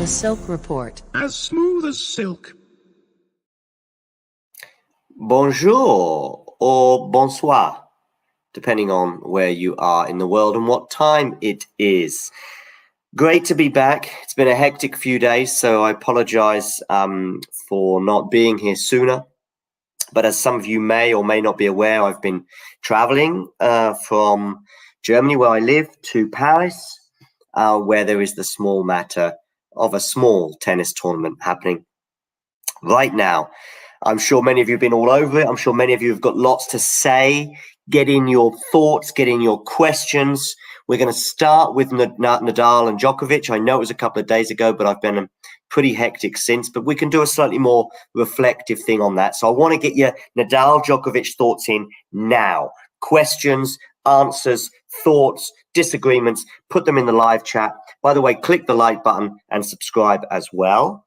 The Silk Report. As smooth as silk. Bonjour or bonsoir, depending on where you are in the world and what time it is. Great to be back. It's been a hectic few days, so I apologize for not being here sooner. But as some of you may or may not be aware, I've been traveling from Germany, where I live, to Paris, where there is the small matter of a small tennis tournament happening right now. I'm sure many of you have been all over it. I'm sure many of you have got lots to say. Get in your thoughts, get in your questions. We're going to start with Nadal and Djokovic. I know it was a couple of days ago, but I've been pretty hectic since. But we can do a slightly more reflective thing on that. So I want to get your Nadal, Djokovic thoughts in now. Questions, answers, thoughts, disagreements, put them in the live chat. By the way, click the like button and subscribe as well.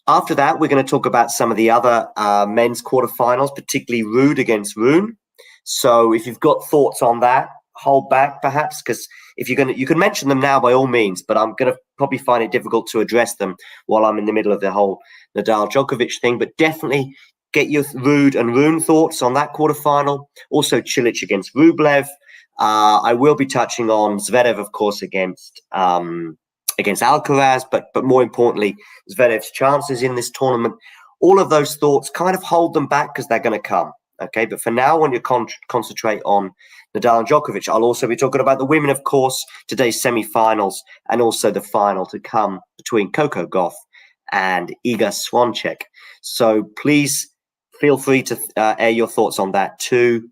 After that, we're going to talk about some of the other men's quarterfinals, particularly Ruud against Rune. So if you've got thoughts on that, hold back perhaps, because if you're going to, you can mention them now by all means, but I'm going to probably find it difficult to address them while I'm in the middle of the whole Nadal Djokovic thing. But definitely get your Ruud and Rune thoughts on that quarterfinal. Also Cilic against Rublev. I will be touching on Zverev, of course, against Alcaraz, but more importantly, Zverev's chances in this tournament. All of those thoughts, kind of hold them back because they're going to come. Okay, but for now, I want you to concentrate on Nadal and Djokovic. I'll also be talking about the women, of course, today's semi-finals, and also the final to come between Coco Gauff and Iga Swiatek. So please feel free to air your thoughts on that too.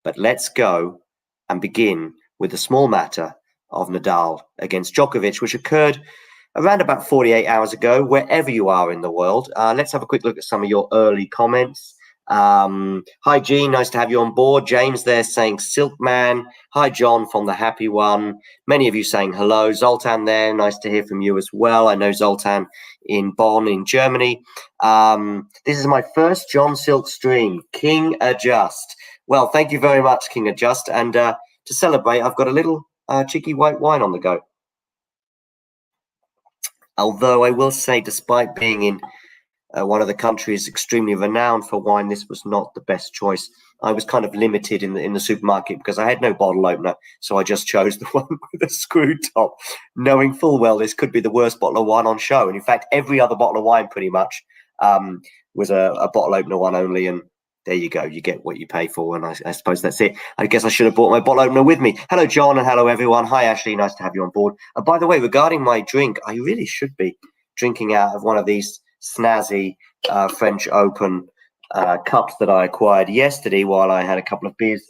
But let's go and begin with the small matter of Nadal against Djokovic, which occurred around about 48 hours ago, wherever you are in the world. Let's have a quick look at some of your early comments. Hi, Gene. Nice to have you on board. James there saying Silkman. Hi, John from The Happy One. Many of you saying hello. Zoltan there. Nice to hear from you as well. I know Zoltan in Bonn in Germany. This is my first John Silk stream. King Adjust. Well, thank you very much, King Adjust. And to celebrate, I've got a little cheeky white wine on the go. Although I will say, despite being in one of the countries extremely renowned for wine, this was not the best choice. I was kind of limited in the supermarket because I had no bottle opener, so I just chose the one with a screw top, knowing full well this could be the worst bottle of wine on show. And in fact, every other bottle of wine pretty much was a bottle opener one only, and there you go. You get what you pay for, and I suppose that's it. I guess I should have brought my bottle opener with me. Hello, John, and hello, everyone. Hi, Ashley. Nice to have you on board. By the way, regarding my drink, I really should be drinking out of one of these snazzy French Open cups that I acquired yesterday while I had a couple of beers.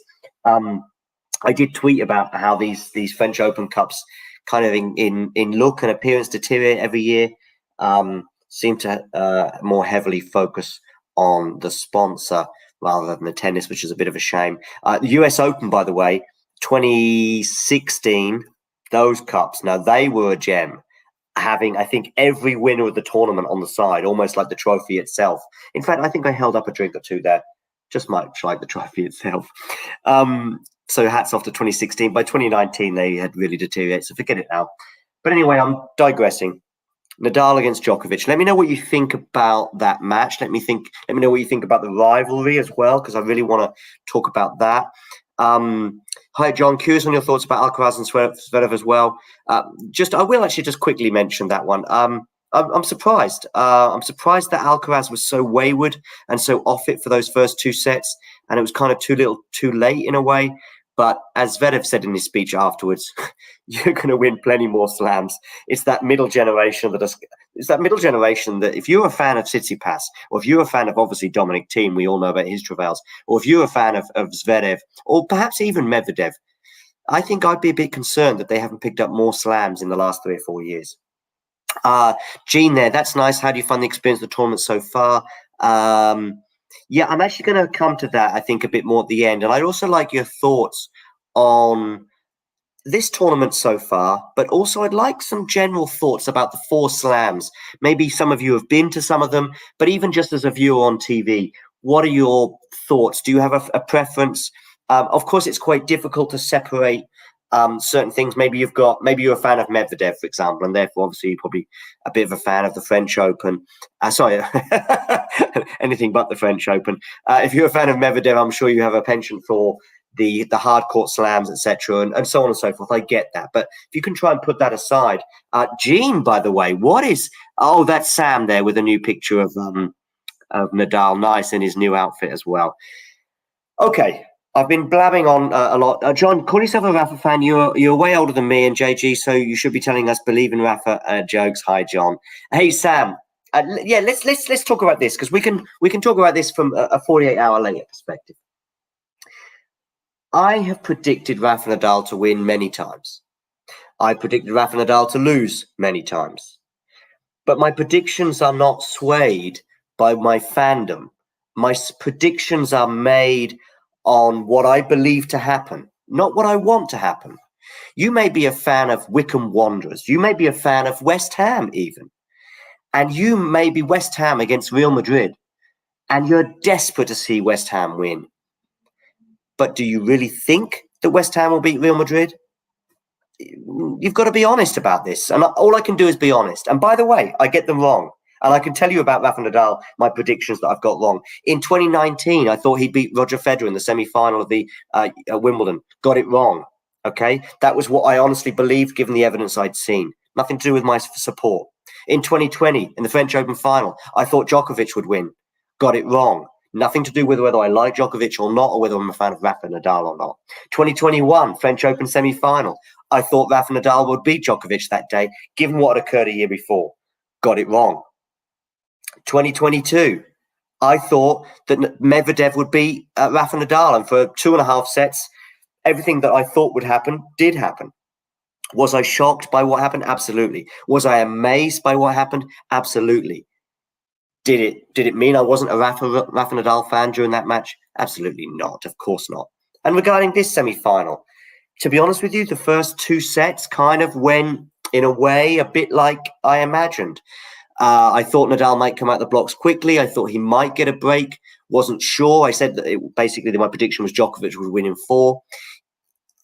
I did tweet about how these French Open cups kind of in look and appearance deteriorate every year, seem to more heavily focus on the sponsor rather than the tennis, which is a bit of a shame. The US Open, by the way, 2016, those cups, now they were a gem, having, I think, every winner of the tournament on the side, almost like the trophy itself. In fact, I think I held up a drink or two there, just much like the trophy itself. So hats off to 2016. By 2019, they had really deteriorated, so forget it now. But anyway, I'm digressing. Nadal against Djokovic. Let me know what you think about that match. Let me know what you think about the rivalry as well, because I really want to talk about that. Hi, John. Curious on your thoughts about Alcaraz and Zverev as well. I will actually just quickly mention that one. I'm surprised. I'm surprised that Alcaraz was so wayward and so off it for those first two sets, and it was kind of too late in a way. But as Zverev said in his speech afterwards, you're going to win plenty more slams. It's that middle generation that if you're a fan of Tsitsipas, or if you're a fan of obviously Dominic Thiem, we all know about his travails, or if you're a fan of Zverev, or perhaps even Medvedev, I think I'd be a bit concerned that they haven't picked up more slams in the last 3 or 4 years. Gene there, that's nice. How do you find the experience of the tournament so far? Yeah, I'm actually going to come to that, I think, a bit more at the end. And I'd also like your thoughts on this tournament so far, but also I'd like some general thoughts about the 4 slams. Maybe some of you have been to some of them, but even just as a viewer on TV, what are your thoughts? Do you have a preference? Of course, it's quite difficult to separate certain things. Maybe you're a fan of Medvedev, for example, and therefore obviously you're probably a bit of a fan of the French Open. Sorry, anything but the French Open. If you're a fan of Medvedev, I'm sure you have a penchant for the hard court slams, etc., and so on and so forth. I get that, but if you can try and put that aside, Gene, by the way, that's Sam there with a new picture of Nadal, nice in his new outfit as well. Okay, I've been blabbing on a lot. John, call yourself a Rafa fan. You're way older than me and JG, so you should be telling us believe in Rafa jokes. Hi, John. Hey, Sam. Let's talk about this, because we can talk about this from a 48-hour later perspective. I have predicted Rafa Nadal to win many times. I predicted Rafa Nadal to lose many times. But my predictions are not swayed by my fandom. My predictions are made on what I believe to happen, not what I want to happen. You may be a fan of Wycombe Wanderers. You may be a fan of West Ham even. And you may be West Ham against Real Madrid. And you're desperate to see West Ham win. But do you really think that West Ham will beat Real Madrid? You've got to be honest about this. And all I can do is be honest. And by the way, I get them wrong. And I can tell you about Rafa Nadal, my predictions that I've got wrong. In 2019, I thought he'd beat Roger Federer in the semi-final of the Wimbledon. Got it wrong. Okay? That was what I honestly believed, given the evidence I'd seen. Nothing to do with my support. In 2020, in the French Open final, I thought Djokovic would win. Got it wrong. Nothing to do with whether I like Djokovic or not, or whether I'm a fan of Rafa Nadal or not. 2021, French Open semi-final. I thought Rafa Nadal would beat Djokovic that day, given what had occurred a year before. Got it wrong. 2022, I thought that Medvedev would beat Rafa Nadal, and for 2.5 sets, everything that I thought would happen did happen. Was I shocked by what happened? Absolutely. Was I amazed by what happened? Absolutely. Did it mean I wasn't a Rafa Nadal fan during that match? Absolutely not. Of course not. And regarding this semi-final, to be honest with you, the first 2 sets kind of went, in a way, a bit like I imagined. I thought Nadal might come out the blocks quickly. I thought he might get a break. Wasn't sure. I said that basically my prediction was Djokovic would win in 4.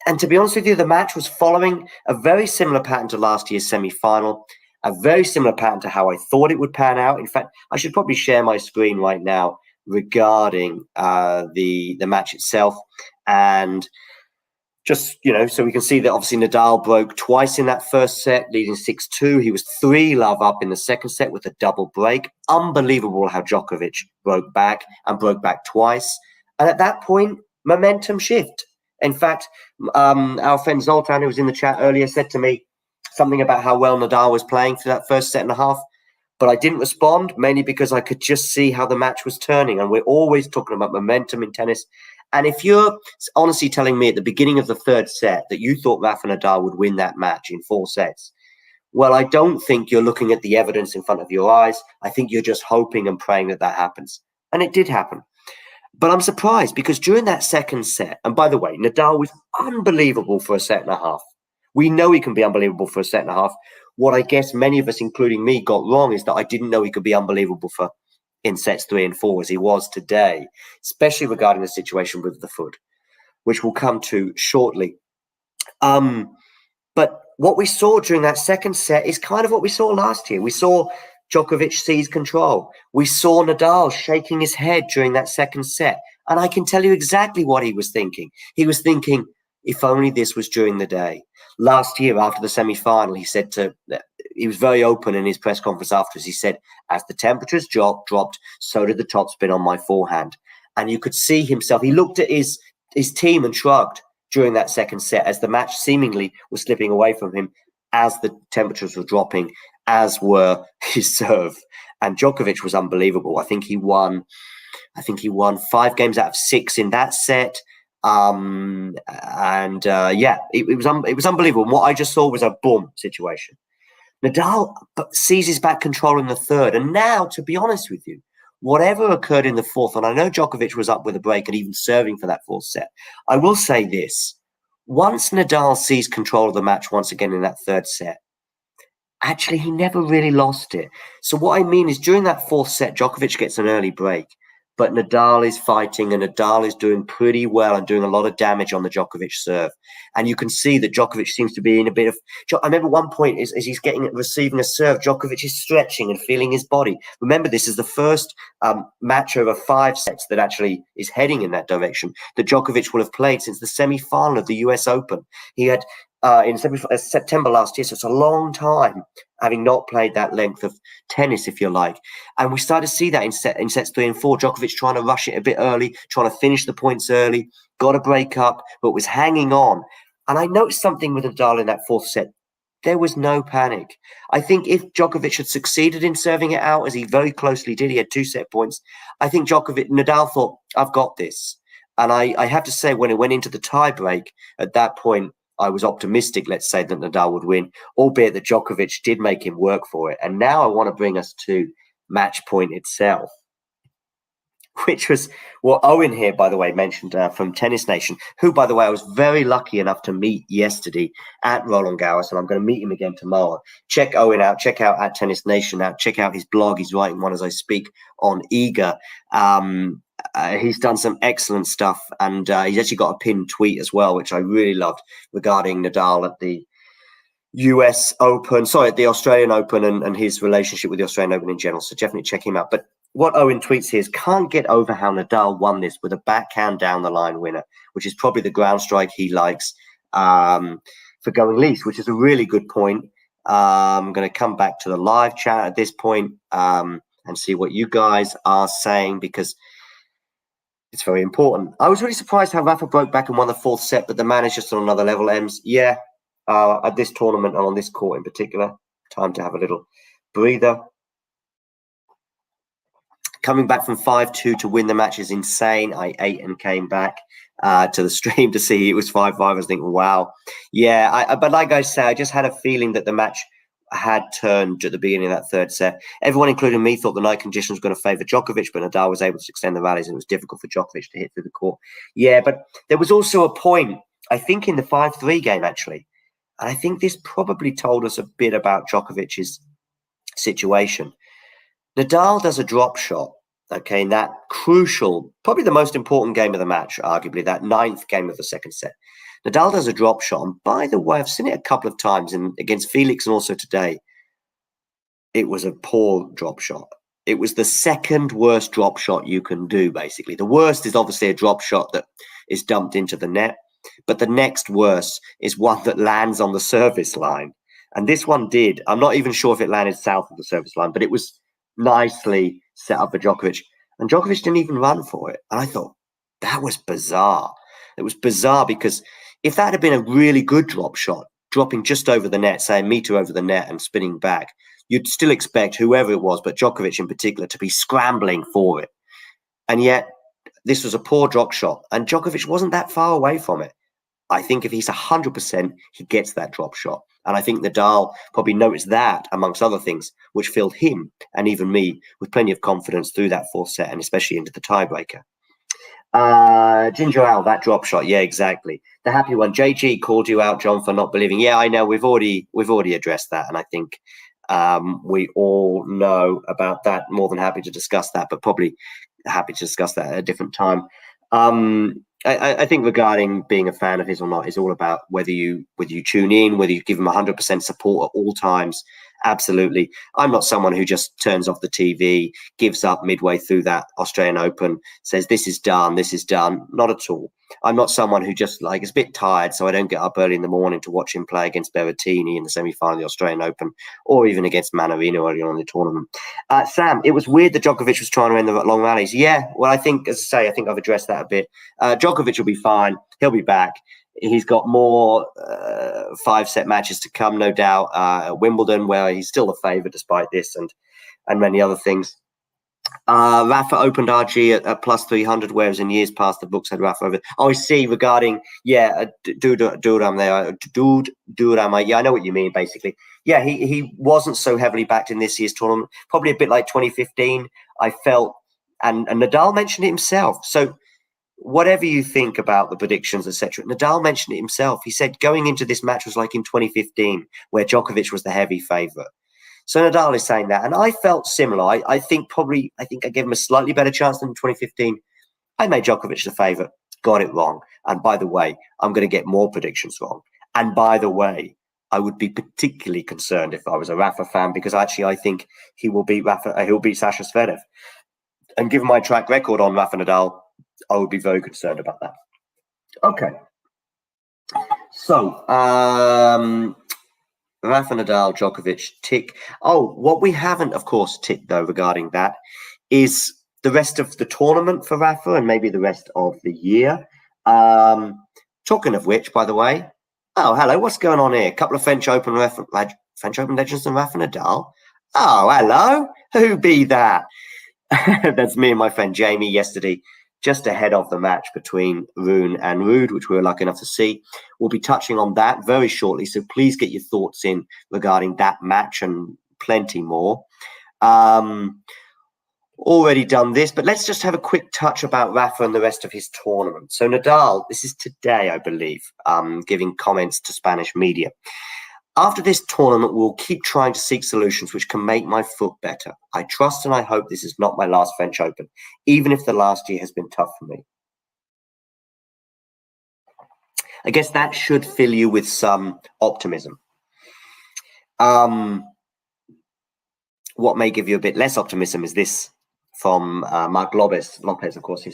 And to be honest with you, the match was following a very similar pattern to last year's semi-final, a very similar pattern to how I thought it would pan out. In fact, I should probably share my screen right now regarding the match itself. And just, so we can see that obviously Nadal broke twice in that first set, leading 6-2. He was 3-love up in the second set with a double break. Unbelievable how Djokovic broke back twice. And at that point, momentum shift. In fact, our friend Zoltan, who was in the chat earlier, said to me something about how well Nadal was playing through that first set and a half. But I didn't respond, mainly because I could just see how the match was turning. And we're always talking about momentum in tennis. And if you're honestly telling me at the beginning of the third set that you thought Rafa Nadal would win that match in 4 sets, well, I don't think you're looking at the evidence in front of your eyes. I think you're just hoping and praying that happens. And it did happen. But I'm surprised, because during that second set, and by the way, Nadal was unbelievable for a set and a half. We know he can be unbelievable for a set and a half. What I guess many of us, including me, got wrong is that I didn't know he could be unbelievable in sets 3 and 4 as he was today, especially regarding the situation with the foot, which we'll come to shortly. But what we saw during that second set is kind of what we saw last year. We saw Djokovic seize control. We saw Nadal shaking his head during that second set. And I can tell you exactly what he was thinking. He was thinking, if only this was during the day. Last year, after the semi-final, he was very open in his press conference afterwards. He said, as the temperatures dropped, so did the topspin on my forehand. And you could see himself. He looked at his team and shrugged during that second set as the match seemingly was slipping away from him, as the temperatures were dropping, as were his serve. And Djokovic was unbelievable. I think he won 5 games out of 6 in that set. It was unbelievable. And what I just saw was a boom situation. Nadal seizes back control in the third. And now, to be honest with you, whatever occurred in the fourth, and I know Djokovic was up with a break and even serving for that fourth set, I will say this. Once Nadal seized control of the match once again in that third set, actually, he never really lost it. So what I mean is, during that fourth set, Djokovic gets an early break. but Nadal is fighting, and Nadal is doing pretty well and doing a lot of damage on the Djokovic serve. And you can see that Djokovic seems to be in a bit of. I remember one point as he's receiving a serve, Djokovic is stretching and feeling his body. Remember, this is the first match over 5 sets that actually is heading in that direction that Djokovic will have played since the semi-final of the US Open. He had in September last year, so it's a long time having not played that length of tennis, if you like. And we started to see that in sets 3 and 4. Djokovic trying to rush it a bit early, trying to finish the points early, got a break up, but was hanging on. And I noticed something with Nadal in that 4th set. There was no panic. I think if Djokovic had succeeded in serving it out, as he very closely did, he had 2 set points. I think Nadal thought, I've got this. And I have to say, when it went into the tie break, at that point, I was optimistic, let's say, that Nadal would win, albeit that Djokovic did make him work for it. And now I want to bring us to match point itself, which was what Owen here, by the way, mentioned from Tennis Nation, who, by the way, I was very lucky enough to meet yesterday at Roland Garros, and I'm going to meet him again tomorrow. Check Owen out. Check out at Tennis Nation out. Check out his blog. He's writing one as I speak on Eager. He's done some excellent stuff, and he's actually got a pinned tweet as well, which I really loved, regarding Nadal at the the Australian Open and his relationship with the Australian Open in general. So definitely check him out. But what Owen tweets here is, can't get over how Nadal won this with a backhand down the line winner, which is probably the ground strike he likes for going least, which is a really good point. I'm going to come back to the live chat at this point and see what you guys are saying, because it's very important. I was really surprised how Rafa broke back and won the 4th set, but the man is just on another level, Ems. Yeah, at this tournament and on this court in particular, time to have a little breather. Coming back from 5-2 to win the match is insane. I ate and came back to the stream to see it was 5-5. I was thinking, wow. Yeah, but like I say, I just had a feeling that the match had turned at the beginning of that 3rd set. Everyone, including me, thought the night conditions were going to favour Djokovic, but Nadal was able to extend the rallies, and it was difficult for Djokovic to hit through the court. Yeah, but there was also a point, I think, in the 5-3 game, actually. And I think this probably told us a bit about Djokovic's situation. Nadal does a drop shot, okay, in that crucial, probably the most important game of the match, arguably, that 9th game of the 2nd set. Nadal does a drop shot, and by the way, I've seen it a couple of times against Felix and also today. It was a poor drop shot. It was the 2nd worst drop shot you can do, basically. The worst is obviously a drop shot that is dumped into the net, but the next worst is one that lands on the service line. And this one did. I'm not even sure if it landed south of the service line, but it was nicely set up for Djokovic. And Djokovic didn't even run for it. And I thought, that was bizarre. It was bizarre because if that had been a really good drop shot, dropping just over the net, say a meter over the net and spinning back, you'd still expect whoever it was, but Djokovic in particular, to be scrambling for it. And yet, this was a poor drop shot, and Djokovic wasn't that far away from it. I think if he's 100%, he gets that drop shot. And I think Nadal probably noticed that, amongst other things, which filled him and even me with plenty of confidence through that 4th set and especially into the tiebreaker. Ginger Al, that drop shot. Yeah, exactly. The happy one. JG called you out, John, for not believing. Yeah, I know. We've already addressed that. And I think we all know about that. More than happy to discuss that, but probably happy to discuss that at a different time. I think regarding being a fan of his or not is all about whether you tune in, whether you give him 100% support at all times. Absolutely. I'm not someone who just turns off the TV, gives up midway through that Australian Open, says this is done. Not at all. I'm not someone who just is a bit tired, so I don't get up early in the morning to watch him play against Berrettini in the semi-final of the Australian Open, or even against Manarino early on in the tournament. Sam, it was weird that Djokovic was trying to end the long rallies. Yeah, well, I think, as I say, I think I've addressed that a bit. Djokovic will be fine. He'll be back. He's got more 5-set matches to come, no doubt, at Wimbledon, where he's still the favourite despite this and many other things. Rafa opened RG at plus 300, whereas in years past the books had Rafa over. Oh, I see. Regarding Duram there, Duram. Yeah, I know what you mean. Basically, yeah, he wasn't so heavily backed in this year's tournament. Probably a bit like 2015. I felt, and Nadal mentioned it himself. So whatever you think about the predictions, etc., Nadal mentioned it himself. He said going into this match was like in 2015, where Djokovic was the heavy favourite. So Nadal is saying that, and I felt similar. I think I gave him a slightly better chance than 2015. I made Djokovic the favourite, got it wrong. And by the way, I'm going to get more predictions wrong. And by the way, I would be particularly concerned if I was a Rafa fan, because actually I think he will beat he'll beat Sasha Zverev. And given my track record on Rafa Nadal, I would be very concerned about that. Okay. So, Rafa Nadal, Djokovic, tick. Oh, what we haven't, of course, ticked, though, regarding that is the rest of the tournament for Rafa and maybe the rest of the year. Talking of which, by the way, oh, hello, what's going on here? A couple of French Open legends and Rafa Nadal. Oh, hello, who be that? That's me and my friend Jamie yesterday, just ahead of the match between Rune and Ruud, which we were lucky enough to see. We'll be touching on that very shortly, so please get your thoughts in regarding that match and plenty more. Already done this, but let's just have a quick touch about Rafa and the rest of his tournament. So Nadal, this is today, I believe, giving comments to Spanish media. After this tournament, we'll keep trying to seek solutions which can make my foot better. I trust and I hope this is not my last French Open, even if the last year has been tough for me. I guess that should fill you with some optimism. What may give you a bit less optimism is this from Mark Lopez. Lopez, of course,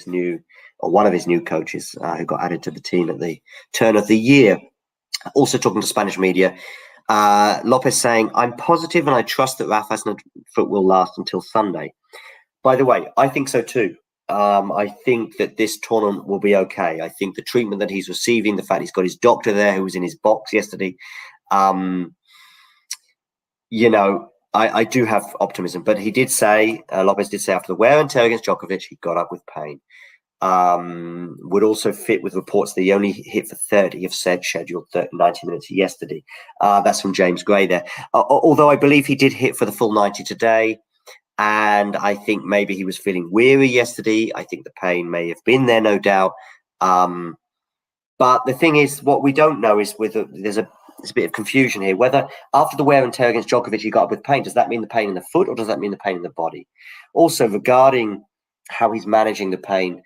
one of his new coaches who got added to the team at the turn of the year. Also talking to Spanish media, Lopez saying, I'm positive and I trust that Rafa's foot will last until Sunday. By the way, I think so too. I think that this tournament will be okay. I think the treatment that he's receiving, the fact he's got his doctor there who was in his box yesterday, I do have optimism. But he did say, Lopez did say, after the wear and tear against Djokovic, he got up with pain. Would also fit with reports that he only hit for 30 of said scheduled 90 minutes yesterday. That's from James Gray there. Although I believe he did hit for the full 90 today. And I think maybe he was feeling weary yesterday. I think the pain may have been there, no doubt. But the thing is, what we don't know is there's a bit of confusion here. Whether after the wear and tear against Djokovic, he got up with pain, does that mean the pain in the foot or does that mean the pain in the body? Also, regarding how he's managing the pain,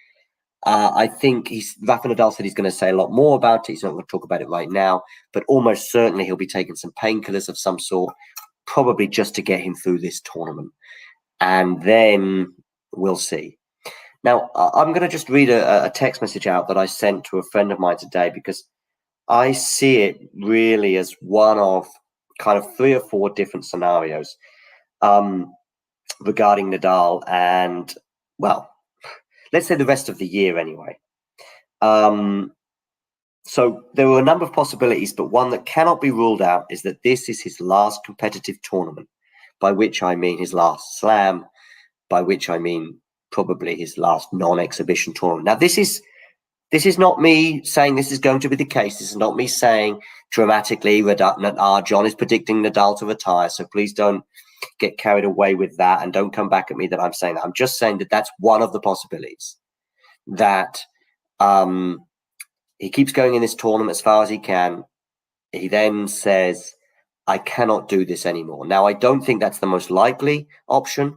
I think Rafa Nadal said he's going to say a lot more about it. He's not going to talk about it right now, but almost certainly he'll be taking some painkillers of some sort, probably just to get him through this tournament. And then we'll see. Now, I'm going to just read a text message out that I sent to a friend of mine today, because I see it really as one of kind of 3 or 4 different scenarios regarding Nadal and, well, let's say the rest of the year anyway. So there were a number of possibilities, but one that cannot be ruled out is that this is his last competitive tournament, by which I mean his last slam, by which I mean probably his last non-exhibition tournament. Now, this is not me saying this is going to be the case. This is not me saying dramatically, John is predicting Nadal to retire, so please don't get carried away with that and don't come back at me that I'm saying that. I'm just saying that that's one of the possibilities, that he keeps going in this tournament as far as he can. He then says, I cannot do this anymore. Now, I don't think that's the most likely option,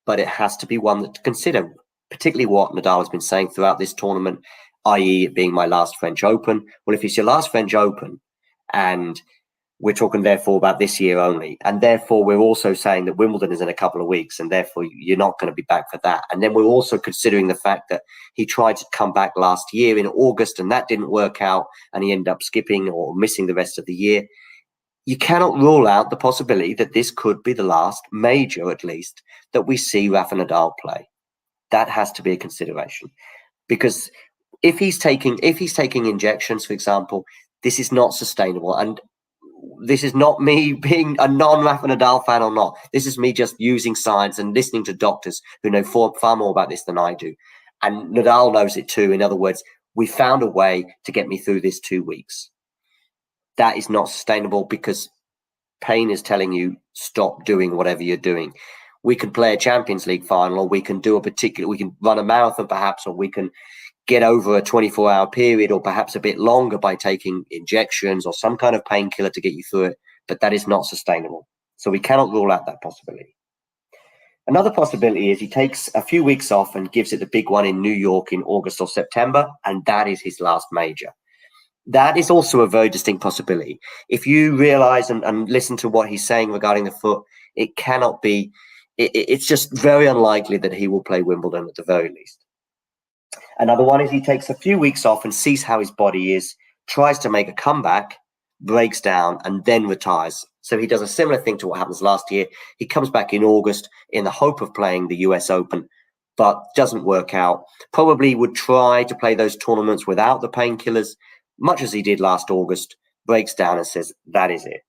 but it has to be one that to consider, particularly what Nadal has been saying throughout this tournament, i.e. it being my last French Open. Well, if it's your last French Open, and we're talking therefore about this year only, and therefore we're also saying that Wimbledon is in a couple of weeks, and therefore you're not going to be back for that. And then we're also considering the fact that he tried to come back last year in August, and that didn't work out, and he ended up skipping or missing the rest of the year. You cannot rule out the possibility that this could be the last major, at least, that we see Rafa Nadal play. That has to be a consideration, because if he's taking injections, for example, this is not sustainable. And this is not me being a non-Rafa Nadal fan or not. This is me just using science and listening to doctors who know far more about this than I do. And Nadal knows it too. In other words, we found a way to get me through this 2 weeks. That is not sustainable, because pain is telling you stop doing whatever you're doing. We can play a Champions League final, or we can run a marathon perhaps, or we can get over a 24-hour period, or perhaps a bit longer by taking injections or some kind of painkiller to get you through it. But that is not sustainable. So we cannot rule out that possibility. Another possibility is he takes a few weeks off and gives it the big one in New York in August or September, and that is his last major. That is also a very distinct possibility. If you realize and listen to what he's saying regarding the foot, it cannot be, it's just very unlikely that he will play Wimbledon at the very least. Another one is he takes a few weeks off and sees how his body is, tries to make a comeback, breaks down, and then retires. So he does a similar thing to what happens last year. He comes back in August in the hope of playing the US Open, but doesn't work out. Probably would try to play those tournaments without the painkillers, much as he did last August, breaks down and says, that is it.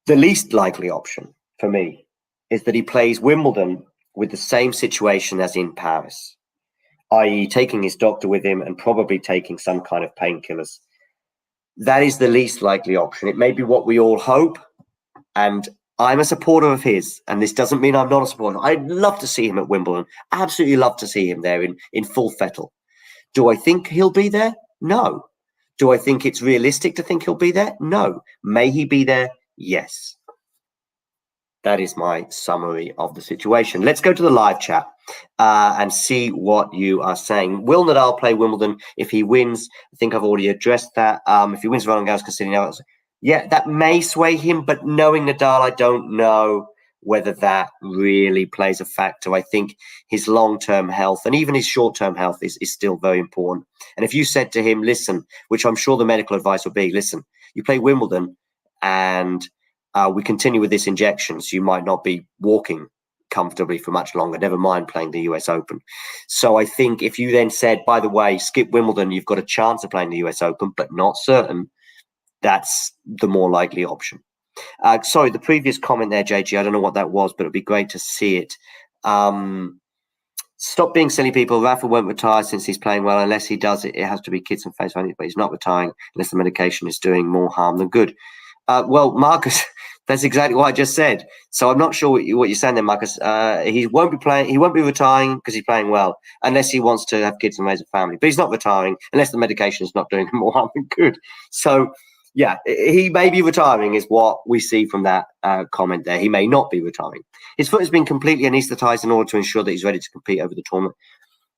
The least likely option for me is that he plays Wimbledon with the same situation as in Paris, i.e. taking his doctor with him and probably taking some kind of painkillers. That is the least likely option. It may be what we all hope, and I'm a supporter of his, and this doesn't mean I'm not a supporter. I'd love to see him at Wimbledon. Absolutely love to see him there in full fettle. Do I think he'll be there? No. Do I think it's realistic to think he'll be there? No. May he be there? Yes. That is my summary of the situation. Let's go to the live chat and see what you are saying. Will Nadal play Wimbledon if he wins? I think I've already addressed that. If he wins Roland Garros, considering yeah, that may sway him, but knowing Nadal, I don't know whether that really plays a factor. I think his long-term health and even his short-term health is still very important. And if you said to him, listen, which I'm sure the medical advice would be, listen, you play Wimbledon and we continue with this injection, so you might not be walking comfortably for much longer, never mind playing the US Open. So I think if you then said, by the way, skip Wimbledon, you've got a chance of playing the US Open, but not certain, that's the more likely option. Sorry, the previous comment there, JG, I don't know what that was, but it'd be great to see it. Stop being silly, people. Rafa won't retire since he's playing well. Unless he does it, it has to be kids and face value, but he's not retiring unless the medication is doing more harm than good. Well, Marcus, that's exactly what I just said. So I'm not sure what you're saying there, Marcus. He won't be playing. He won't be retiring because he's playing well, unless he wants to have kids and raise a family. But he's not retiring unless the medication is not doing more harm than good. So, yeah, he may be retiring is what we see from that comment there. He may not be retiring. His foot has been completely anesthetized in order to ensure that he's ready to compete over the tournament.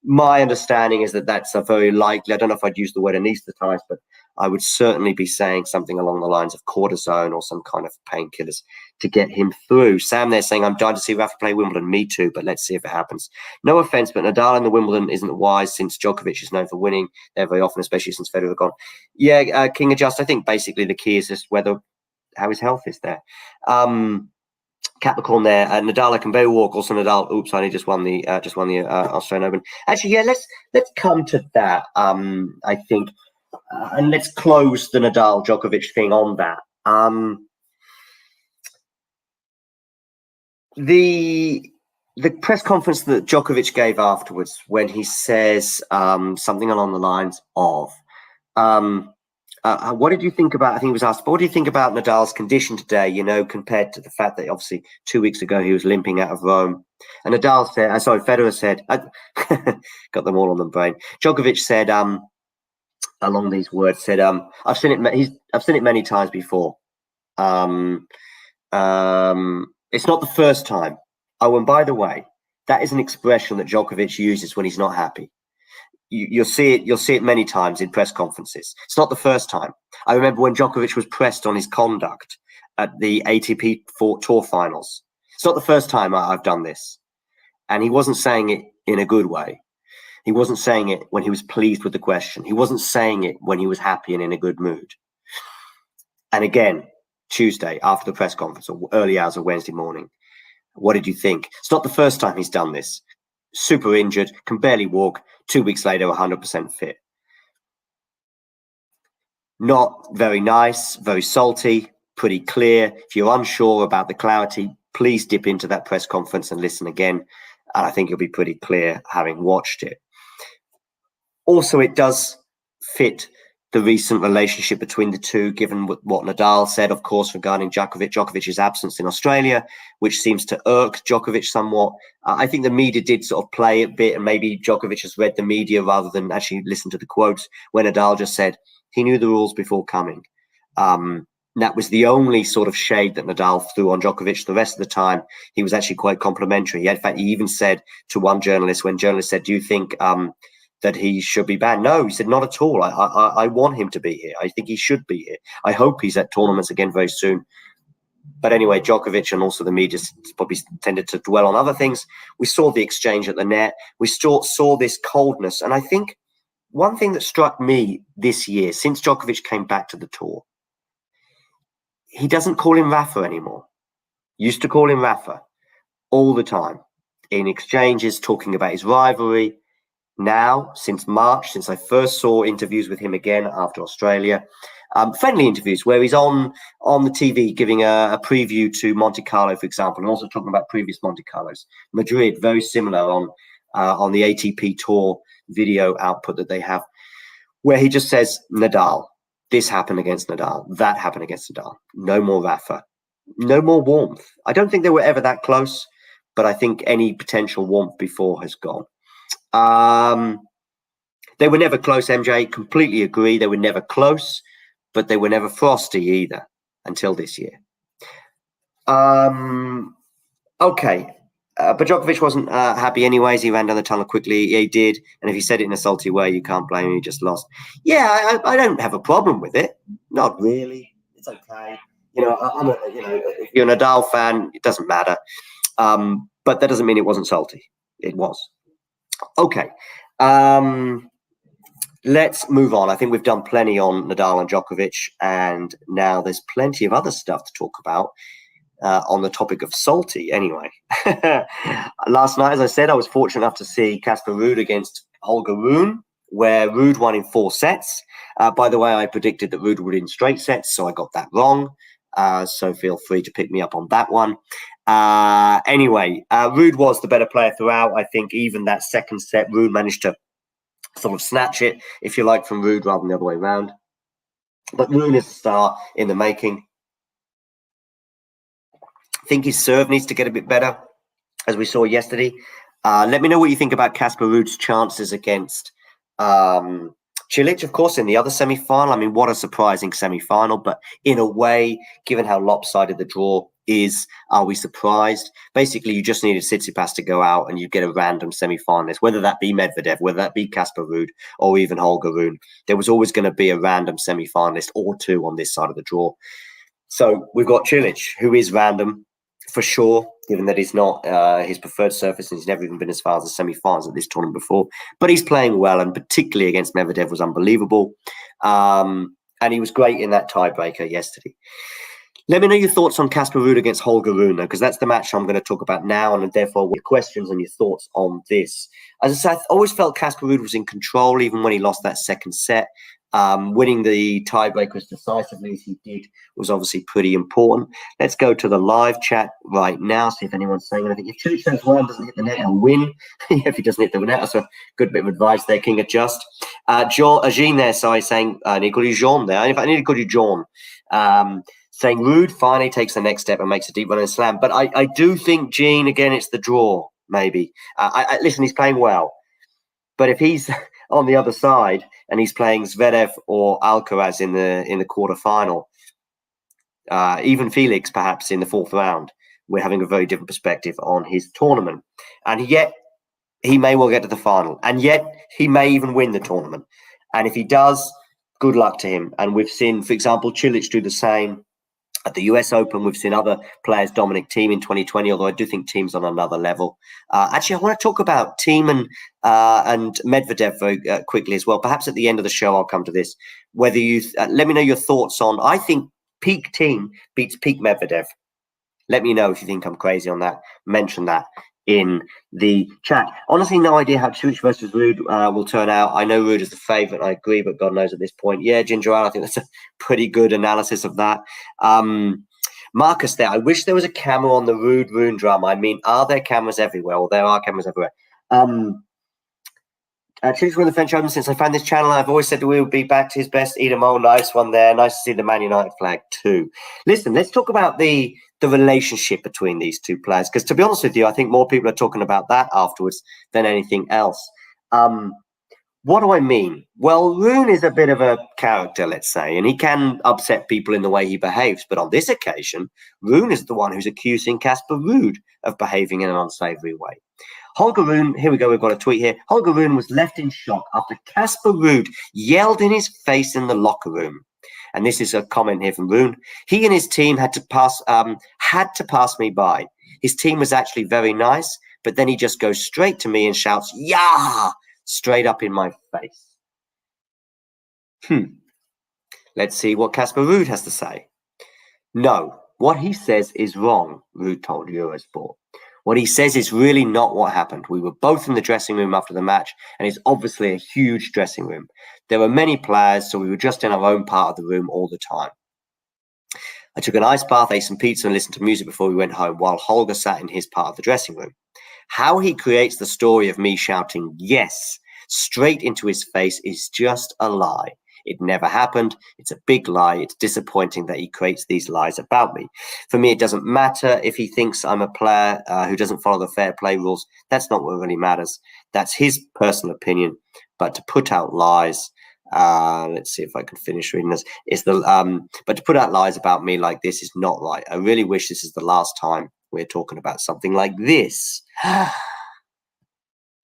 My understanding is that that's a very likely, I don't know if I'd use the word anesthetized, but I would certainly be saying something along the lines of cortisone or some kind of painkillers to get him through. Sam there saying, I'm dying to see Rafa play Wimbledon. Me too, but let's see if it happens. No offense, but Nadal in the Wimbledon isn't wise since Djokovic is known for winning there very often, especially since Federer gone. Yeah, King Adjust, I think basically the key is just how his health is there. Capricorn there, Nadal can very walk. Also Nadal, oops, I only just won the Australian Open. Actually, yeah, let's come to that. I think, and let's close the Nadal Djokovic thing on that. The press conference that Djokovic gave afterwards, when he says something along the lines of, what did you think about, I think he was asked, what do you think about Nadal's condition today, compared to the fact that obviously 2 weeks ago he was limping out of Rome? And Nadal said, Federer said, got them all on the brain. Djokovic said, along these words, said, I've seen it many times before. It's not the first time. Oh, and by the way, that is an expression that Djokovic uses when he's not happy. You'll see it many times in press conferences. It's not the first time. I remember when Djokovic was pressed on his conduct at the ATP Tour finals. It's not the first time I've done this. And he wasn't saying it in a good way. He wasn't saying it when he was pleased with the question. He wasn't saying it when he was happy and in a good mood. And again, Tuesday after the press conference or early hours of Wednesday morning, what did you think? It's not the first time he's done this. Super injured, can barely walk. 2 weeks later, 100% fit. Not very nice, very salty, pretty clear. If you're unsure about the clarity, please dip into that press conference and listen again. And I think you'll be pretty clear having watched it. Also, it does fit the recent relationship between the two, given what Nadal said, of course, regarding Djokovic's absence in Australia, which seems to irk Djokovic somewhat. I think the media did sort of play a bit, and maybe Djokovic has read the media rather than actually listen to the quotes, when Nadal just said he knew the rules before coming. That was the only sort of shade that Nadal threw on Djokovic. The rest of the time, he was actually quite complimentary. In fact, he even said to one journalist, when journalist said, "Do you think that he should be banned?" No, he said, "Not at all. I want him to be here. I think he should be here. I hope he's at tournaments again very soon." But anyway, Djokovic and also the media probably tended to dwell on other things. We saw the exchange at the net. We saw this coldness. And I think one thing that struck me this year, since Djokovic came back to the tour, he doesn't call him Rafa anymore. Used to call him Rafa all the time in exchanges, talking about his rivalry. Now, since March, since I first saw interviews with him again after Australia, friendly interviews where he's on the TV giving a preview to Monte Carlo, for example, and also talking about previous Monte Carlos. Madrid, very similar on the ATP Tour video output that they have, where he just says, Nadal, this happened against Nadal, that happened against Nadal. No more Rafa, no more warmth. I don't think they were ever that close, but I think any potential warmth before has gone. They were never close, MJ. Completely agree. They were never close, but they were never frosty either until this year. Okay. But Djokovic wasn't happy anyways. He ran down the tunnel quickly. Yeah, he did. And if he said it in a salty way, you can't blame him. He just lost. Yeah, I don't have a problem with it. Not really. It's okay. If you're a Nadal fan, it doesn't matter. But that doesn't mean it wasn't salty. It was. Okay. Let's move on. I think we've done plenty on Nadal and Djokovic, and now there's plenty of other stuff to talk about on the topic of salty anyway. Last night, as I said, I was fortunate enough to see Casper Ruud against Holger Rune, where Ruud won in 4 sets. By the way, I predicted that Ruud would win straight sets, so I got that wrong. So feel free to pick me up on that one. Anyway, Ruud was the better player throughout. I think even that second set, Ruud managed to sort of snatch it, if you like, from Ruud rather than the other way around. But Ruud is a star in the making. I think his serve needs to get a bit better, as we saw yesterday. Let me know what you think about Casper Ruud's chances against Cilic, of course, in the other semi-final. I mean, what a surprising semi-final. But in a way, given how lopsided the draw is, are we surprised? Basically, you just needed Tsitsipas to go out and you get a random semi-finalist, whether that be Medvedev, whether that be Casper Ruud, or even Holger Rune. There was always going to be a random semi-finalist or two on this side of the draw. So we've got Cilic, who is random for sure, given that he's not his preferred surface and he's never even been as far as the semi-finals at this tournament before. But he's playing well, and particularly against Medvedev was unbelievable. And he was great in that tiebreaker yesterday. Let me know your thoughts on Casper Ruud against Holger Rune, though, because that's the match I'm going to talk about now, and therefore your questions and your thoughts on this. As I said, I always felt Casper Ruud was in control, even when he lost that second set. Winning the tiebreak as decisively as he did was obviously pretty important. Let's go to the live chat right now, see if anyone's saying anything. If Cilic says one doesn't hit the net, he'll win. If he doesn't hit the net, that's a good bit of advice there, King Adjust. Jean there, sorry, saying, I need to call you Jean there. I need to call you John. Saying Ruud finally takes the next step and makes a deep run in slam. But I do think, Jean, again, it's the draw, maybe. Listen, he's playing well. But if he's on the other side and he's playing Zverev or Alcaraz in the quarterfinal, even Felix perhaps in the 4th round, we're having a very different perspective on his tournament. And yet he may well get to the final. And yet he may even win the tournament. And if he does, good luck to him. And we've seen, for example, Cilic do the same. At the US Open, we've seen other players dominate Thiem in 2020, although I do think Thiem's on another level. Actually, I want to talk about Thiem and Medvedev very quickly as well. Perhaps at the end of the show, I'll come to this. Whether you let me know your thoughts on. I think peak Thiem beats peak Medvedev. Let me know if you think I'm crazy on that. Mention that in the chat. Honestly, no idea how Cilic versus Ruud will turn out. I know Ruud is the favourite, I agree, but God knows at this point. Yeah, Ginger Ale, I think that's a pretty good analysis of that. Marcus there, I wish there was a camera on the Ruud Rune drama. I mean, are there cameras everywhere? Well, there are cameras everywhere. Cilic won the French Open. Since I found this channel, I've always said that we would be back to his best. Edamo, nice one there. Nice to see the Man United flag too. Listen, let's talk about the relationship between these two players, because to be honest with you, I think more people are talking about that afterwards than anything else. What do I mean? Well, Rune is a bit of a character, let's say, and he can upset people in the way he behaves. But on this occasion, Rune is the one who's accusing Casper Ruud of behaving in an unsavory way. Holger Rune, here we go, we've got a tweet here. Holger Rune was left in shock after Casper Ruud yelled in his face in the locker room. And this is a comment here from Rune. He and his team had to pass me by. His team was actually very nice, but then he just goes straight to me and shouts, "Yeah!" straight up in my face. Let's see what Casper Ruud has to say. No, what he says is wrong, Ruud told Eurosport. What he says is really not what happened. We were both in the dressing room after the match, and it's obviously a huge dressing room. There were many players, so we were just in our own part of the room all the time. I took an ice bath, ate some pizza, and listened to music before we went home, while Holger sat in his part of the dressing room. How he creates the story of me shouting yes straight into his face is just a lie. It never happened. It's a big lie. It's disappointing that he creates these lies about me. For me, it doesn't matter if he thinks I'm a player who doesn't follow the fair play rules. That's not what really matters. That's his personal opinion. But to put out lies, let's see if I can finish reading this. But to put out lies about me like this is not right. I really wish this is the last time we're talking about something like this.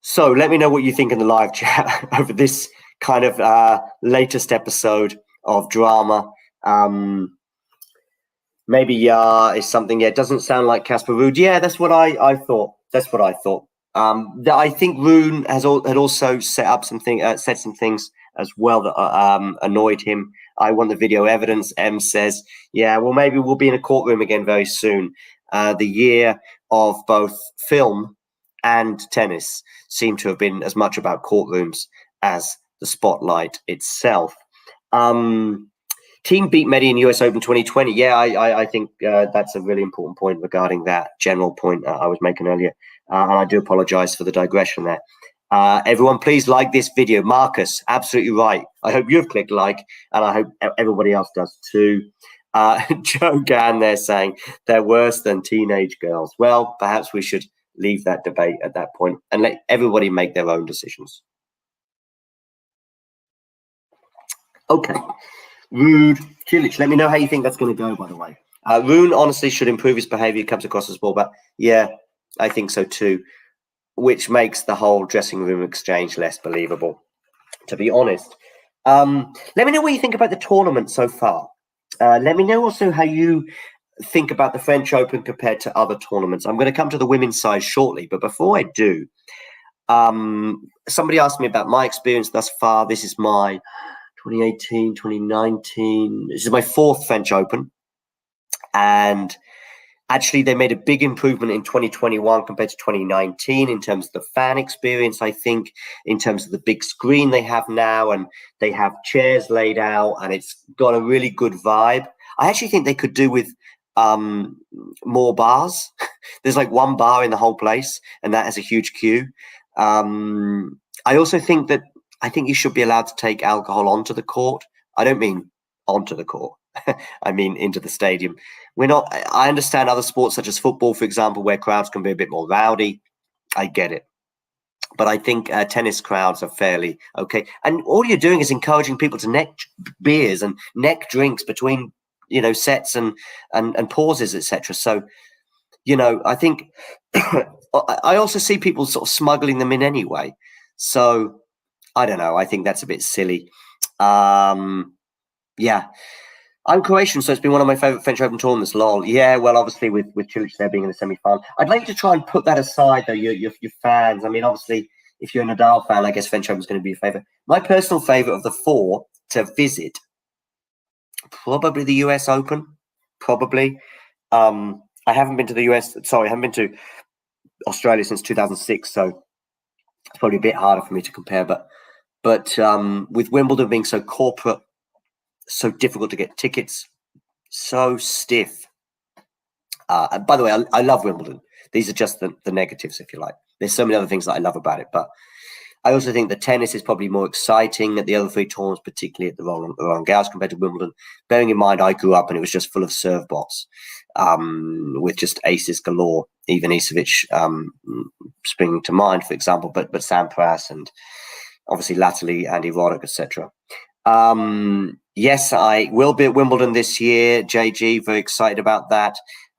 So let me know what you think in the live chat over this kind of latest episode of drama. Maybe is something. Yeah, it doesn't sound like Casper Ruud. Yeah, that's what I thought. That's what I thought. I think Rune had also said some things as well that annoyed him. I want the video evidence. M says, yeah, well, maybe we'll be in a courtroom again very soon. The year of both film and tennis seem to have been as much about courtrooms as the spotlight itself. Team beat Medi in US Open 2020. Yeah, I think that's a really important point regarding that general point I was making earlier. And I do apologize for the digression there. Everyone, please like this video. Marcus, absolutely right. I hope you've clicked like, and I hope everybody else does too. Joe Gann there saying they're worse than teenage girls. Well, perhaps we should leave that debate at that point and let everybody make their own decisions. Okay. Ruud, Cilic, let me know how you think that's going to go, by the way. Rune honestly should improve his behavior, comes across as ball, but yeah, I think so too, which makes the whole dressing room exchange less believable, to be honest. Let me know what you think about the tournament so far. Let me know also how you think about the French Open compared to other tournaments. I'm going to come to the women's side shortly, but before I do, somebody asked me about my experience thus far. This is my 2018, 2019. This is my fourth French Open. And actually, they made a big improvement in 2021 compared to 2019 in terms of the fan experience, I think, in terms of the big screen they have now. And they have chairs laid out, and it's got a really good vibe. I actually think they could do with more bars. There's like one bar in the whole place, and that has a huge queue. I also think that you should be allowed to take alcohol onto the court. I don't mean onto the court. I mean into the stadium. I understand other sports such as football, for example, where crowds can be a bit more rowdy. I get it. But I think tennis crowds are fairly okay. And all you're doing is encouraging people to neck beers and neck drinks between, sets and pauses, etc. So, I think I also see people sort of smuggling them in anyway. So I don't know. I think that's a bit silly. Yeah. I'm Croatian, so it's been one of my favourite French Open tournaments, lol. Yeah, well, obviously with Cilic there being in the semi-final. I'd like to try and put that aside, though, your fans. I mean, obviously, if you're a Nadal fan, I guess French Open's going to be your favourite. My personal favourite of the four to visit, probably the US Open, probably. I haven't been to the US, I haven't been to Australia since 2006, so it's probably a bit harder for me to compare. But with Wimbledon being so corporate, so difficult to get tickets, so stiff. And by the way, I love Wimbledon. These are just the negatives, if you like. There's so many other things that I love about it, but I also think the tennis is probably more exciting at the other three tournaments, particularly at the Roland Garros compared to Wimbledon. Bearing in mind, I grew up and it was just full of serve bots with just aces galore. Even Isevic springing to mind, for example, but Sampras and obviously latterly Andy Roddick, etc. Yes, I will be at Wimbledon this year, JG. Very excited about that.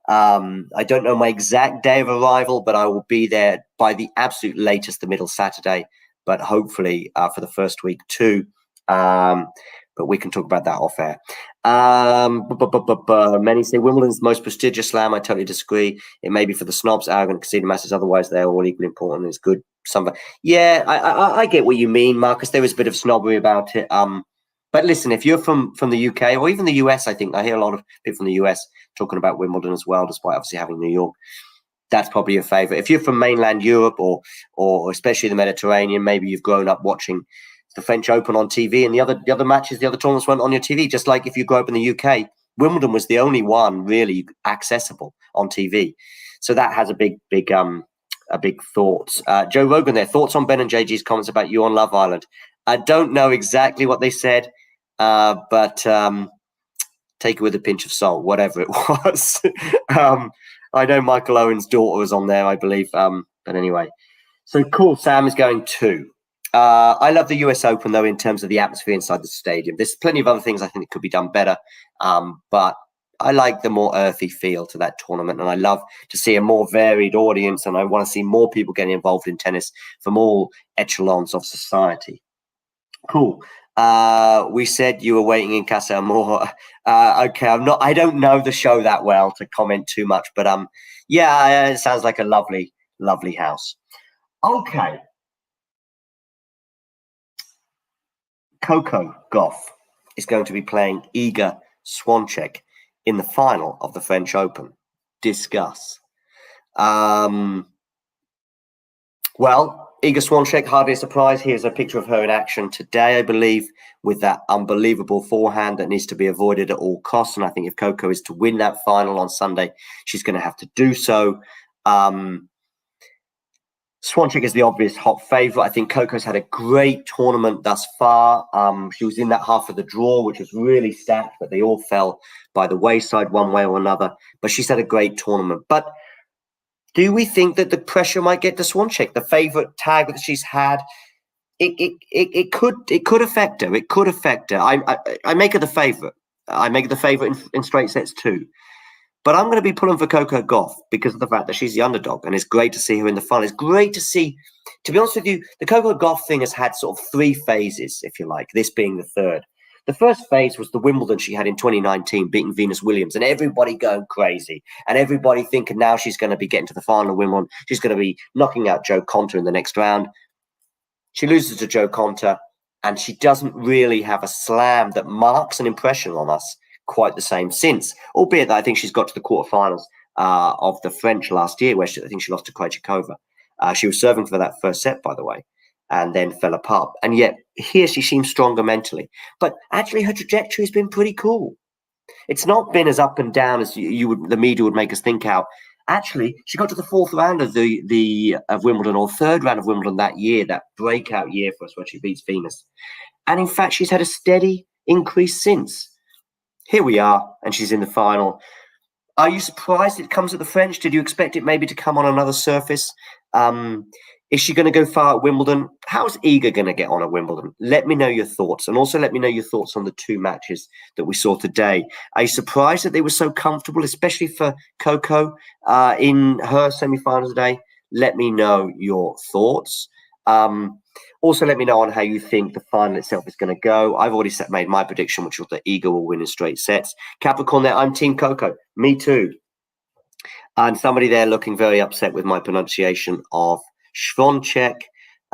I don't know my exact day of arrival, but I will be there by the absolute latest, the middle Saturday, but hopefully for the first week too. But we can talk about that off air. Many say Wimbledon's the most prestigious slam. I totally disagree. It may be for the snobs, arrogant, conceited masses. Otherwise, they're all equally important. It's good. Yeah, I get what you mean, Marcus. There was a bit of snobbery about it. But listen, if you're from the UK or even the US, I think I hear a lot of people from the US talking about Wimbledon as well, despite obviously having New York. That's probably your favorite. If you're from mainland Europe or especially the Mediterranean, maybe you've grown up watching the French Open on TV and the other matches, the other tournaments weren't on your TV. Just like if you grew up in the UK, Wimbledon was the only one really accessible on TV. So that has a big thoughts. Joe Rogan, their thoughts on Ben and JG's comments about you on Love Island. I don't know exactly what they said, but take it with a pinch of salt, whatever it was. I know Michael Owen's daughter was on there, I believe. But anyway, so cool. Sam is going too. I love the US Open, though, in terms of the atmosphere inside the stadium. There's plenty of other things I think that could be done better, but I like the more earthy feel to that tournament, and I love to see a more varied audience, and I want to see more people getting involved in tennis from all echelons of society. Cool. We said you were waiting in Casa Amor. Okay, I don't know the show that well to comment too much, but yeah, it sounds like a lovely, lovely house. Okay. Coco Gauff is going to be playing Iga Swiatek in the final of the French Open. Discuss. Well, Iga Swiatek, hardly a surprise. Here's a picture of her in action today, I believe, with that unbelievable forehand that needs to be avoided at all costs. And I think if Coco is to win that final on Sunday, she's going to have to do so. Swiatek is the obvious hot favourite. I think Coco's had a great tournament thus far. She was in that half of the draw, which was really stacked, but they all fell by the wayside one way or another. But she's had a great tournament. But do we think that the pressure might get to Swiatek? The favourite tag that she's had, it could affect her. It could affect her. I make her the favourite. I make her the favourite in straight sets too. But I'm going to be pulling for Coco Gauff because of the fact that she's the underdog, and it's great to see her in the final. It's great to see, to be honest with you, the Coco Gauff thing has had sort of three phases, if you like, this being the third. The first phase was the Wimbledon she had in 2019, beating Venus Williams, and everybody going crazy, and everybody thinking now she's going to be getting to the final of Wimbledon. She's going to be knocking out Jo Konta in the next round. She loses to Jo Konta, and she doesn't really have a slam that marks an impression on us quite the same since, albeit that I think she's got to the quarterfinals of the French last year, where I think she lost to Krejcikova. She was serving for that first set, by the way, and then fell apart. And yet here she seems stronger mentally. But actually her trajectory has been pretty cool. It's not been as up and down as the media would make us think out. Actually, she got to the fourth round of of Wimbledon, or third round of Wimbledon that year, that breakout year for us where she beats Venus. And in fact, she's had a steady increase since. Here we are, and she's in the final. Are you surprised it comes at the French? Did you expect it maybe to come on another surface? Is she going to go far at Wimbledon? How's Iga going to get on at Wimbledon? Let me know your thoughts. And also let me know your thoughts on the two matches that we saw today. Are you surprised that they were so comfortable, especially for Coco in her semi-finals today? Let me know your thoughts. Also, let me know on how you think the final itself is going to go. I've already made my prediction, which was that Iga will win in straight sets. Capricorn there, I'm Team Coco. Me too. And somebody there looking very upset with my pronunciation of Swiatek.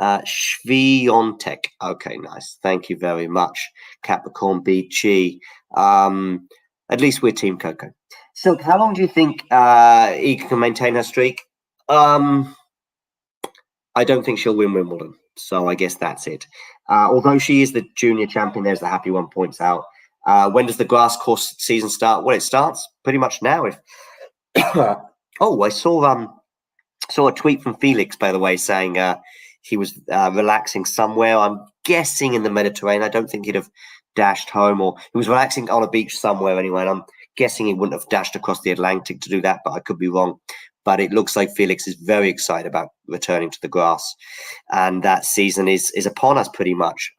Swiatek. Okay, nice. Thank you very much, Capricorn BG. At least we're Team Coco. Silk, how long do you think Iga can maintain her streak? I don't think she'll win Wimbledon. So I guess that's it. Although she is the junior champion, there's the happy one points out. When does the grass course season start? Well, it starts pretty much now. I saw a tweet from Felix, by the way, saying he was relaxing somewhere. I'm guessing in the Mediterranean. I don't think he'd have dashed home, or he was relaxing on a beach somewhere anyway. And I'm guessing he wouldn't have dashed across the Atlantic to do that, but I could be wrong. but it looks like Felix is very excited about returning to the grass, and that season is upon us pretty much.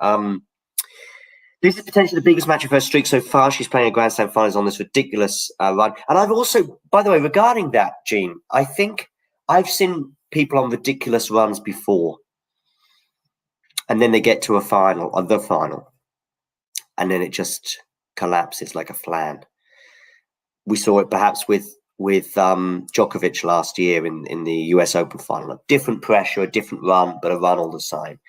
This is potentially the biggest match of her streak so far. She's playing a Grand Slam finals on this ridiculous run. And I've also, by the way, regarding that, Gene, I think I've seen people on ridiculous runs before, and then they get to a final, or the final, and then it just collapses like a flan. We saw it perhaps with Djokovic last year in the US Open final. A different pressure, a different run, but a run all the same.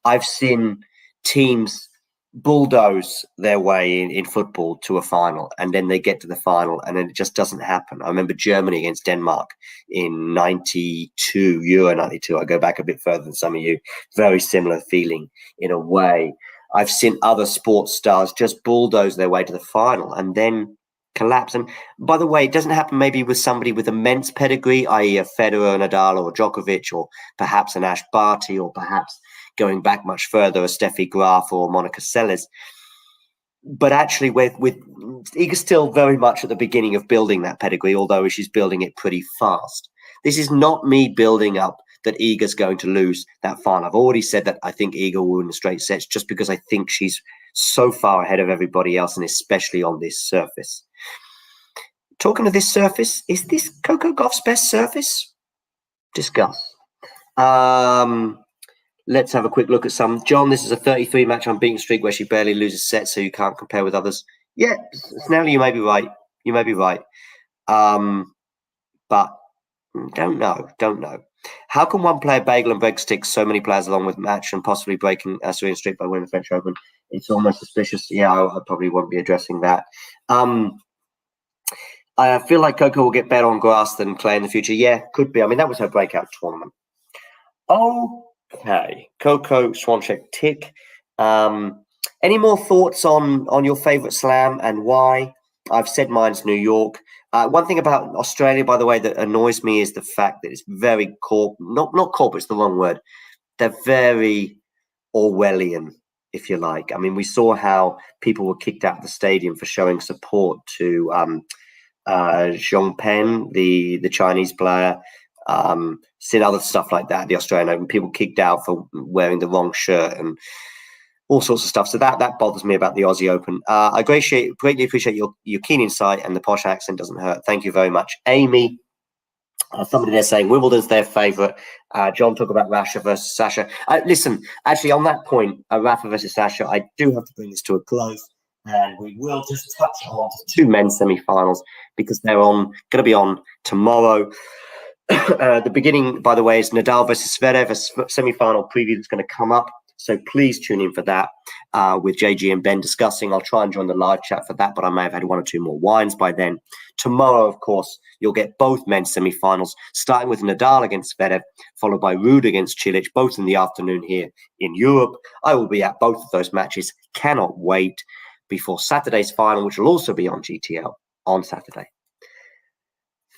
I've seen teams bulldoze their way in football to a final, and then they get to the final and then it just doesn't happen. I remember Germany against Denmark in 92, Euro 92. I go back a bit further than some of you. Very similar feeling in a way. I've seen other sports stars just bulldoze their way to the final and then collapse. And by the way, it doesn't happen maybe with somebody with immense pedigree, i.e. a Federer, Nadal, or Djokovic, or perhaps an Ash Barty, or perhaps going back much further, a Steffi Graf or Monica Seles. But actually, with Iga's still very much at the beginning of building that pedigree, although she's building it pretty fast. This is not me building up that Iga's going to lose that final. I've already said that I think Iga will win the straight sets just because I think she's so far ahead of everybody else, and especially on this surface. Talking of this surface, is this Coco Gauff's best surface? Discuss. Let's have a quick look at some. John, this is a 33-match unbeaten streak where she barely loses sets, so you can't compare with others. Yeah, Snelly, you may be right. You may be right. But don't know. How can one player bagel and break sticks so many players along with match and possibly breaking a Serena streak by winning the French Open? It's almost suspicious. Yeah, I probably won't be addressing that. I feel like Coco will get better on grass than clay in the future. Yeah, could be. I mean, that was her breakout tournament. Okay, Coco Swancheck tick. Any more thoughts on your favorite slam and why? I've said mine's New York. One thing about Australia, by the way, that annoys me is the fact that it's very not corporate, it's the wrong word. They're very Orwellian, if you like. I mean, we saw how people were kicked out of the stadium for showing support to Zhong Pen, the Chinese player. Seen other stuff like that, the Australian Open, people kicked out for wearing the wrong shirt and all sorts of stuff. So that bothers me about the Aussie Open. I greatly appreciate your keen insight, and the posh accent doesn't hurt. Thank you very much. Amy, somebody there saying Wimbledon's their favourite. John, talk about Rafa versus Sasha. Listen, actually, on that point, Rafa versus Sasha, I do have to bring this to a close. And we will just touch on two men's semi-finals because they're going to be on tomorrow. The beginning, by the way, is Nadal versus Zverev, a semi-final preview that's going to come up. So please tune in for that with JG and Ben discussing. I'll try and join the live chat for that, but I may have had one or two more wines by then. Tomorrow, of course, you'll get both men's semi-finals, starting with Nadal against Zverev, followed by Ruud against Cilic, both in the afternoon here in Europe. I will be at both of those matches. Cannot wait before Saturday's final, which will also be on GTL on Saturday.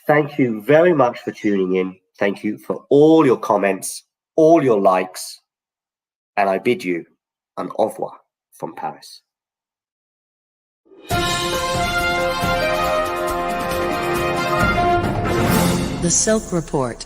Thank you very much for tuning in. Thank you for all your comments, all your likes, and I bid you an au revoir from Paris. The Silk Report.